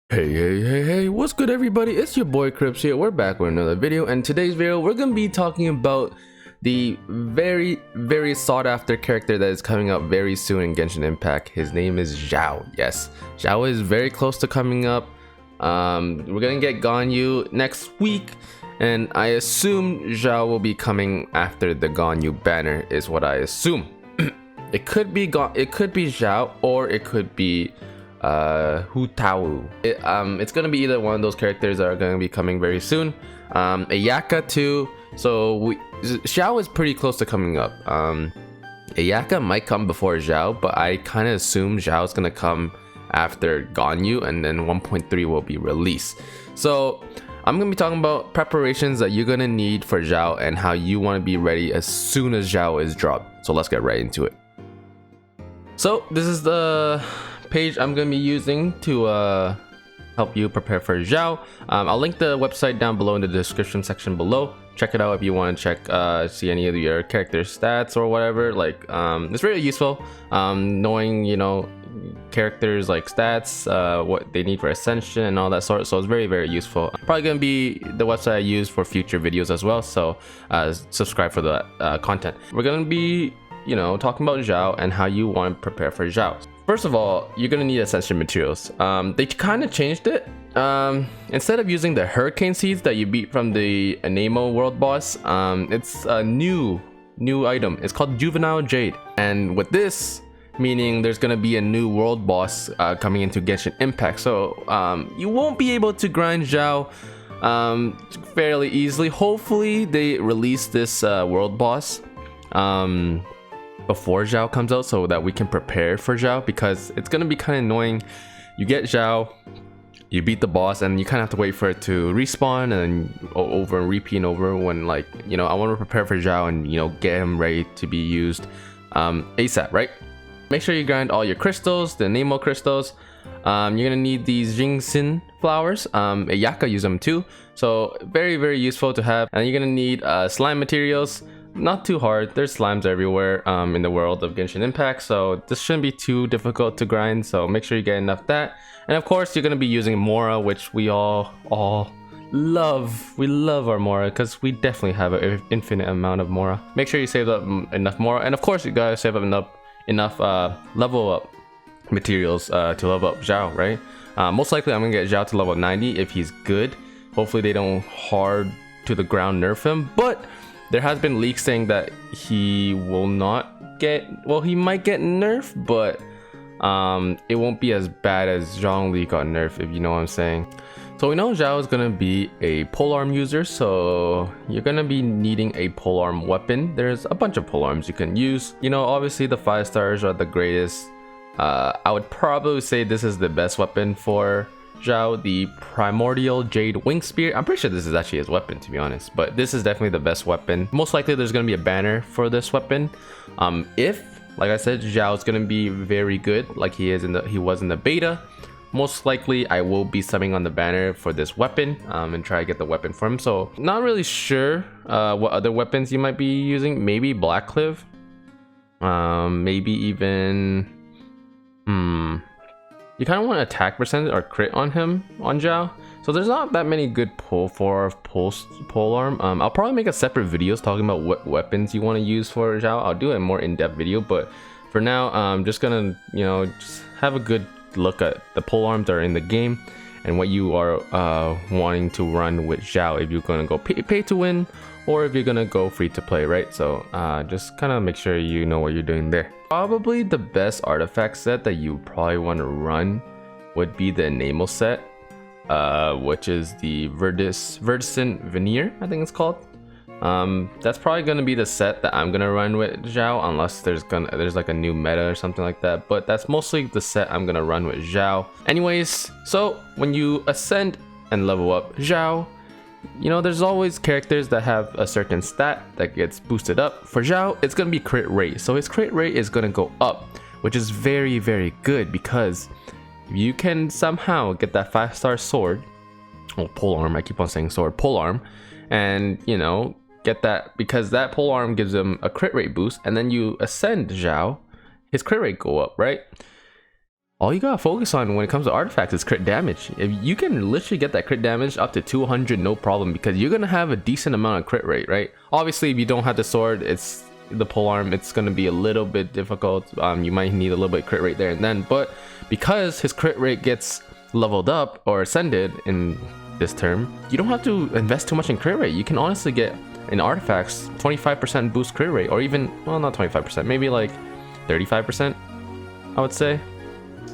Hey, what's good everybody? It's your boy Krypts here. We're back with another video, and today's video we're gonna be talking about the very sought after character that is coming up very soon in Genshin Impact. His name is Xiao. Yes, Xiao is very close to coming up. We're gonna get Ganyu next week, and I assume Xiao will be coming after the Ganyu banner is what I assume. It could be Xiao, or it could be Hu Tao. It's gonna be either one of those characters that are gonna be coming very soon. Ayaka too. So Xiao is pretty close to coming up. Ayaka might come before Xiao, but I kind of assume Xiao is gonna come after Ganyu, and then 1.3 will be released. So I'm gonna be talking about preparations that you're gonna need for Xiao and how you want to be ready as soon as Xiao is dropped. So let's get right into it. So this is the page I'm gonna be using to help you prepare for Xiao. I'll link the website down below in the description section below. Check it out if you want to check see any of your character stats or whatever. Like it's really useful knowing, you know, characters like stats, what they need for ascension and all that sort. So it's very useful. Probably gonna be the website I use for future videos as well, so subscribe for the content. We're gonna be, you know, talking about Xiao and how you want to prepare for Xiao. First of all, you're gonna need ascension materials. They kind of changed it. Instead of using the hurricane seeds that you beat from the Anemo world boss, it's a new item. It's called Juvenile Jade, and with this, meaning there's gonna be a new world boss coming into Genshin Impact. So you won't be able to grind Xiao fairly easily. Hopefully they release this world boss before Xiao comes out, so that we can prepare for Xiao, because it's gonna be kind of annoying. You get Xiao, you beat the boss, and you kind of have to wait for it to respawn and then over and repeat and over, when, like, you know, I want to prepare for Xiao and, you know, get him ready to be used ASAP, right? Make sure you grind all your crystals, the Nemo crystals. You're gonna need these Genshin flowers. Ayaka use them too, so very useful to have. And you're gonna need slime materials. Not too hard, there's slimes everywhere in the world of Genshin Impact, so this shouldn't be too difficult to grind, so make sure you get enough of that. And of course you're going to be using Mora, which we all love. We love our Mora because we definitely have an infinite amount of Mora. Make sure you save up enough Mora, and of course you gotta save up enough level up materials to level up Xiao, right? Most likely I'm gonna get Xiao to level 90 if he's good. Hopefully they don't hard to the ground nerf him, but there has been leaks saying that he will not get, well, he might get nerfed, but it won't be as bad as Zhongli got nerfed, if you know what I'm saying. So we know Xiao is gonna be a polearm user, so you're gonna be needing a polearm weapon. There's a bunch of polearms you can use. You know, obviously the 5 stars are the greatest. I would probably say this is the best weapon for Xiao, the Primordial Jade Wing Spear. I'm pretty sure this is actually his weapon, to be honest, but this is definitely the best weapon. Most likely there's going to be a banner for this weapon. If, like I said, Xiao is going to be very good like he was in the beta, most likely I will be subbing on the banner for this weapon and try to get the weapon for him. So not really sure what other weapons you might be using. Maybe Blackcliff, maybe even you kind of want attack percentage or crit on him, on Xiao. So there's not that many good polearm. I'll probably make a separate videos talking about what weapons you want to use for Xiao. I'll do a more in-depth video, but for now, I'm just gonna, you know, just have a good look at the polearms that are in the game and what you are wanting to run with Xiao, if you're gonna go pay to win or if you're gonna go free to play, right? So just kind of make sure you know what you're doing there. Probably the best artifact set that you probably want to run would be the Anemo set, which is the Verdicent Veneer, I think it's called. That's probably gonna be the set that I'm gonna run with Xiao, unless there's like a new meta or something like that. But that's mostly the set I'm gonna run with Xiao. Anyways, so when you ascend and level up Xiao, you know, there's always characters that have a certain stat that gets boosted up. For Xiao, it's gonna be crit rate, so his crit rate is gonna go up, which is very good, because if you can somehow get that 5-star sword, or polearm, I keep on saying sword, polearm, and, you know, get that, because that polearm gives him a crit rate boost, and then you ascend Xiao, his crit rate go up, right? all you gotta focus on when it comes to artifacts is crit damage. If you can literally get that crit damage up to 200, no problem, because you're gonna have a decent amount of crit rate, right? Obviously, if you don't have the sword, it's the polearm, it's gonna be a little bit difficult. You might need a little bit of crit rate there and then, but because his crit rate gets leveled up or ascended in this term, you don't have to invest too much in crit rate. You can honestly get in artifacts 25% boost crit rate, or even, well, not 25%, maybe like 35%, I would say,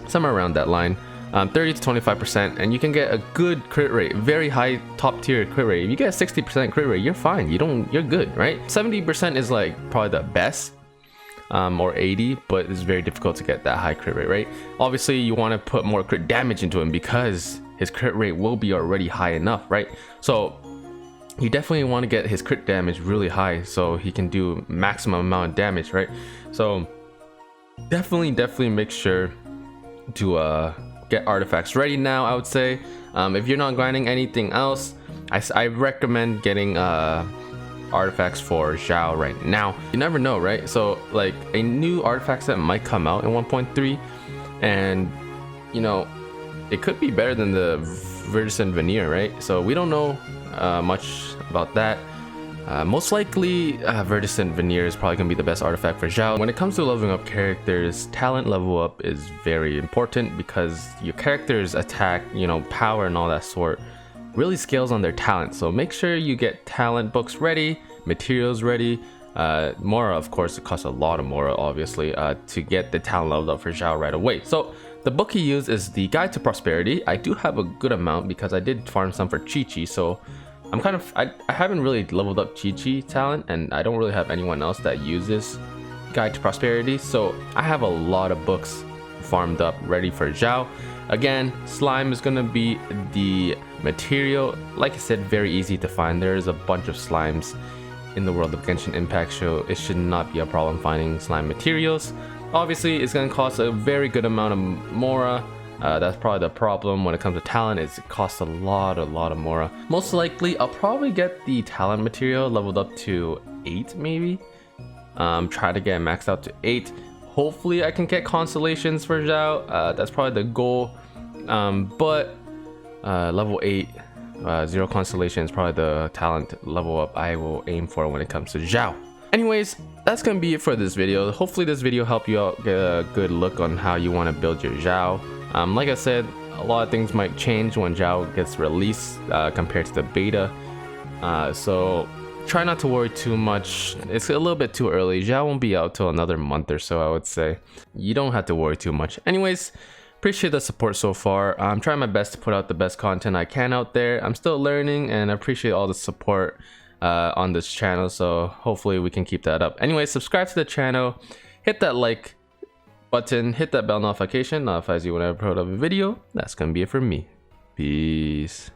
somewhere around that line. 30 to 25%, and you can get a good crit rate, very high top tier crit rate. If you get a 60% crit rate, you're fine. You're good, right? 70% is like probably the best, or 80, but it's very difficult to get that high crit rate, right? Obviously, you want to put more crit damage into him because his crit rate will be already high enough, right? So you definitely want to get his crit damage really high so he can do maximum amount of damage, right? So definitely make sure to get artifacts ready now, I would say. If you're not grinding anything else, I recommend getting artifacts for Xiao right now. You never know, right? So like a new artifact set might come out in 1.3, and you know, it could be better than the Verdicent Veneer, right? So we don't know much about that. Most likely, Verdicent Veneer is probably going to be the best artifact for Xiao. When it comes to leveling up characters, talent level up is very important because your character's attack, you know, power and all that sort really scales on their talent. So make sure you get talent books ready, materials ready. Mora, of course, it costs a lot of Mora, obviously, to get the talent leveled up for Xiao right away. So the book he used is the Guide to Prosperity. I do have a good amount because I did farm some for Chi-Chi, so I'm kind of, I haven't really leveled up Chi-Chi talent, and I don't really have anyone else that uses Guide to Prosperity, so I have a lot of books farmed up ready for Xiao. Again, slime is gonna be the material. Like I said, very easy to find. There's a bunch of slimes in the world of Genshin Impact, so it should not be a problem finding slime materials. Obviously, it's gonna cost a very good amount of Mora. That's probably the problem when it comes to talent, is it costs a lot of Mora. Most likely, I'll probably get the talent material leveled up to 8 maybe. Try to get maxed out to 8. Hopefully I can get constellations for Xiao. That's probably the goal. But level 8, 0 constellation is probably the talent level up I will aim for when it comes to Xiao. Anyways, that's gonna be it for this video. Hopefully this video helped you out get a good look on how you want to build your Xiao. Like I said, a lot of things might change when Xiao gets released compared to the beta. So try not to worry too much. It's a little bit too early. Xiao won't be out till another month or so, I would say. You don't have to worry too much. Anyways, appreciate the support so far. I'm trying my best to put out the best content I can out there. I'm still learning, and I appreciate all the support on this channel, so hopefully we can keep that up. Anyway, subscribe to the channel, hit that like button, hit that bell notification, notifies you when I upload a video. That's gonna be it for me. Peace.